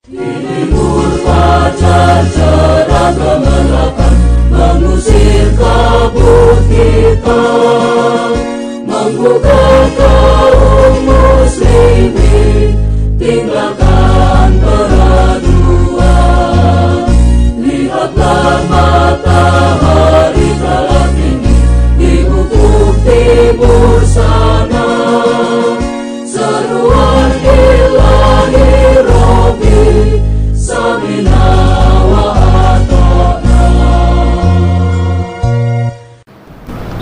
Timur fajar cerah gemerlapan, mengusir kabut hitam, menggugah kaum muslimin, tinggalkan peraduan. Lihatlah matahari telah tinggi di ufuk timur sana, seruan ilahi Rabbi, samina wa ata'na.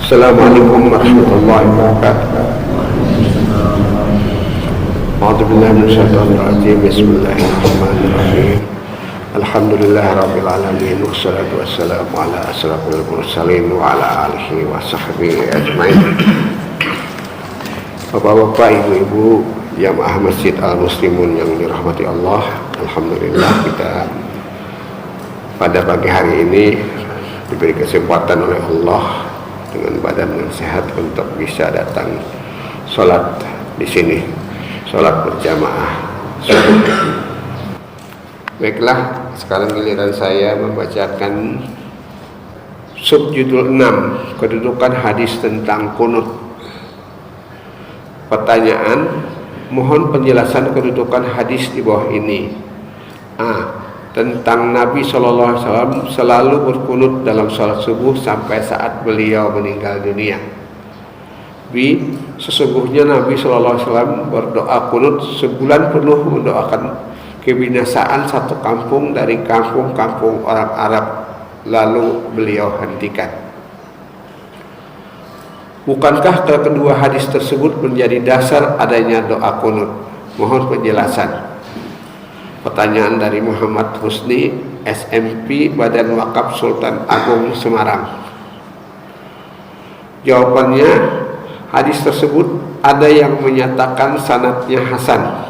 Assalamualaikum warahmatullahi wabarakatuh. A'udzu billahi minasyaitonir rajim. Bismillahirrahmanirrahim. Alhamdulillahirabbil alamin, wassalatu wassalamu ala asyrafil mursalin wa ala alihi wa sahbihi ajmain. Bapak-bapak, ibu-ibu jamaah Masjid Al-Muslimun yang dirahmati Allah, alhamdulillah kita pada pagi hari ini diberi kesempatan oleh Allah dengan badan yang sehat untuk bisa datang sholat di sini, sholat berjamaah subuh. Baiklah, sekarang giliran saya membacakan subjudul 6, kedudukan hadis tentang kunut. Pertanyaan, mohon penjelasan kedudukan hadis di bawah ini. A. Tentang Nabi SAW selalu berkunut dalam sholat subuh sampai saat beliau meninggal dunia. B. Sesungguhnya Nabi SAW berdoa kunut sebulan penuh mendoakan kebinasaan satu kampung dari kampung-kampung orang Arab, lalu beliau hentikan. Bukankah kedua hadis tersebut menjadi dasar adanya doa kunut? Mohon penjelasan. Pertanyaan dari Muhammad Husni, SMP, Badan Wakaf Sultan Agung Semarang. Jawabannya, hadis tersebut ada yang menyatakan sanadnya hasan,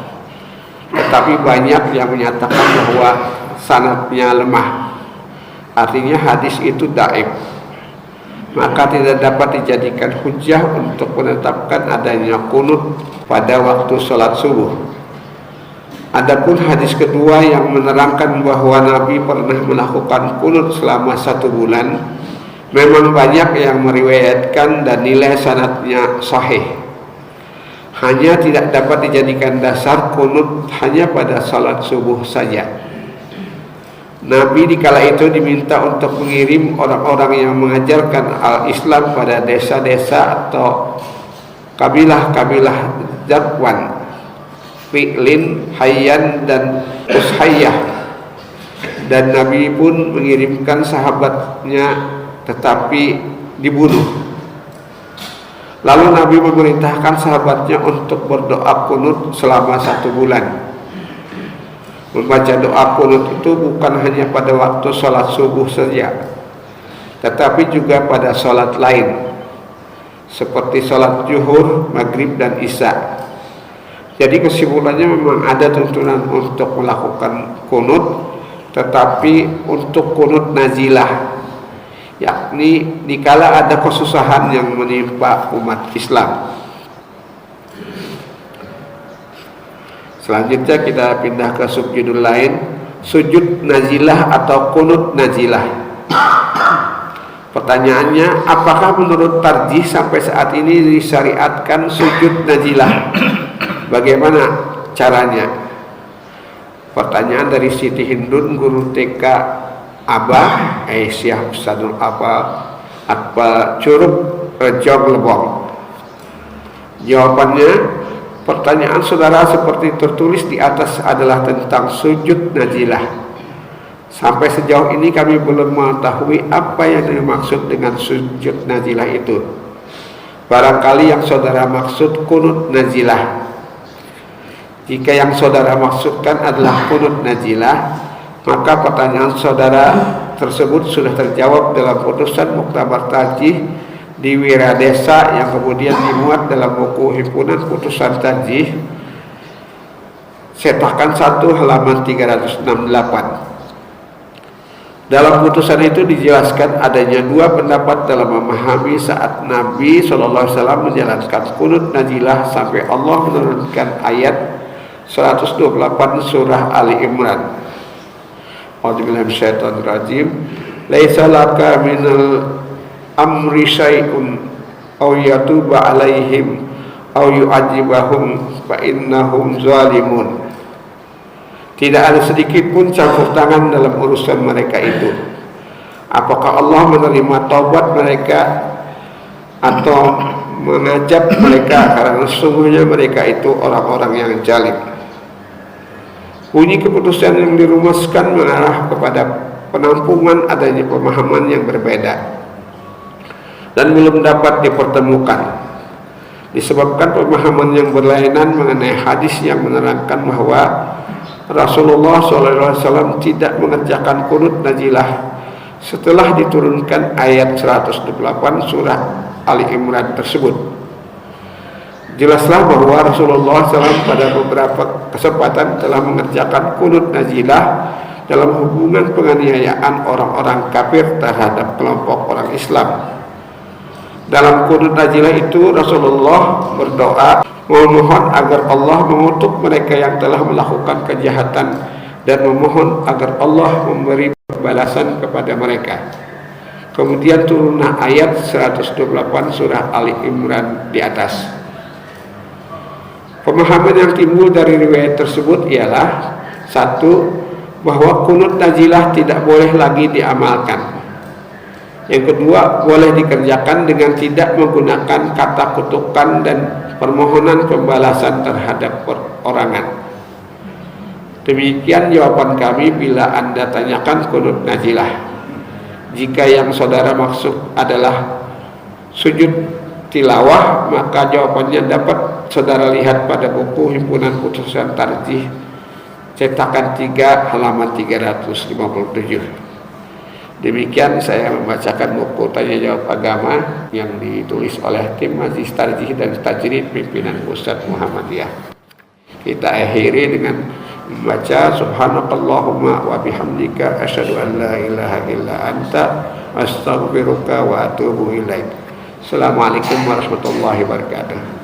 tetapi banyak yang menyatakan bahwa sanadnya lemah. Artinya hadis itu dhaif, maka tidak dapat dijadikan hujjah untuk menetapkan adanya kunut pada waktu sholat subuh. Adapun hadis kedua yang menerangkan bahwa Nabi pernah melakukan kunut selama 1 bulan, memang banyak yang meriwayatkan dan nilai sanadnya sahih. Hanya tidak dapat dijadikan dasar kunut hanya pada salat subuh saja. Nabi dikala itu diminta untuk mengirim orang-orang yang mengajarkan al-Islam pada desa-desa atau kabilah-kabilah Zakwan, Fi'lin, Hayyan, dan Ushayyah. Dan Nabi pun mengirimkan sahabatnya tetapi dibunuh. Lalu Nabi memerintahkan sahabatnya untuk berdoa kunut selama 1 bulan. Membaca doa kunut itu bukan hanya pada waktu sholat subuh saja, tetapi juga pada sholat lain seperti sholat zuhur, maghrib, dan isya. Jadi kesimpulannya memang ada tuntunan untuk melakukan kunut, tetapi untuk kunut nazilah, yakni dikala ada kesusahan yang menimpa umat Islam. Selanjutnya kita pindah ke subjudul lain, sujud nazilah atau kunut nazilah. Pertanyaannya, apakah menurut tarjih sampai saat ini disyariatkan sujud nazilah? Bagaimana caranya? Pertanyaan dari Siti Hindun, guru TK Abah, Syekh Ustadul Atpa Curug, Rejong, Lebong. Jawabannya, pertanyaan saudara seperti tertulis di atas adalah tentang sujud nazilah. Sampai sejauh ini kami belum mengetahui apa yang dimaksud dengan sujud nazilah itu. Barangkali yang saudara maksud kunut nazilah. Jika yang saudara maksudkan adalah kunut nazilah, maka pertanyaan saudara tersebut sudah terjawab dalam putusan Muktabar Tarjih di Wiradesa yang kemudian dimuat dalam buku himpunan putusan tarjih cetakan 1 halaman 368. Dalam putusan itu dijelaskan adanya 2 pendapat dalam memahami saat Nabi SAW menjalankan kunut nazilah sampai Allah menurunkan ayat 128 surah Ali Imran. A'udzubillahi minasyaitonir rajim. Laisa laka minal amri syai'un aw yatuba 'alaihim aw yu'adzibahum fa innahum zalimun. Tidak ada sedikit pun campur tangan dalam urusan mereka itu. Apakah Allah menerima taubat mereka atau mengajak mereka, karena sesungguhnya mereka itu orang-orang yang zalim. Bunyi keputusan yang dirumuskan mengarah kepada penampungan adanya pemahaman yang berbeda dan belum dapat dipertemukan, disebabkan pemahaman yang berlainan mengenai hadis yang menerangkan bahwa Rasulullah SAW tidak mengerjakan qunut nazilah setelah diturunkan ayat 128 surah Ali Imran tersebut. Jelaslah bahwa Rasulullah SAW pada beberapa kesempatan telah mengerjakan qunut nazilah dalam hubungan penganiayaan orang-orang kafir terhadap kelompok orang Islam. Dalam qunut nazilah itu Rasulullah berdoa memohon agar Allah mengutuk mereka yang telah melakukan kejahatan dan memohon agar Allah memberi balasan kepada mereka. Kemudian turunlah ayat 128 surah Ali Imran di atas. Pemahaman yang timbul dari riwayat tersebut ialah: satu, bahwa qunut nazilah tidak boleh lagi diamalkan. Yang kedua, boleh dikerjakan dengan tidak menggunakan kata kutukan dan permohonan pembalasan terhadap perorangan. Demikian jawaban kami bila Anda tanyakan qunut nazilah. Jika yang saudara maksud adalah sujud tilawah, maka jawabannya dapat saudara lihat pada buku Himpunan Putusan Tarjih cetakan 3 halaman 357. Demikian saya membacakan buku Tanya Jawab Agama yang ditulis oleh tim Majelis Tarjih dan Tajrid pimpinan Pusat Muhammadiyah. Kita akhiri dengan membaca subhanakallahumma wa bihamdika asyhadu an la ilaha illa anta astaghfiruka wa atubu ilaik. Assalamualaikum warahmatullahi wabarakatuh.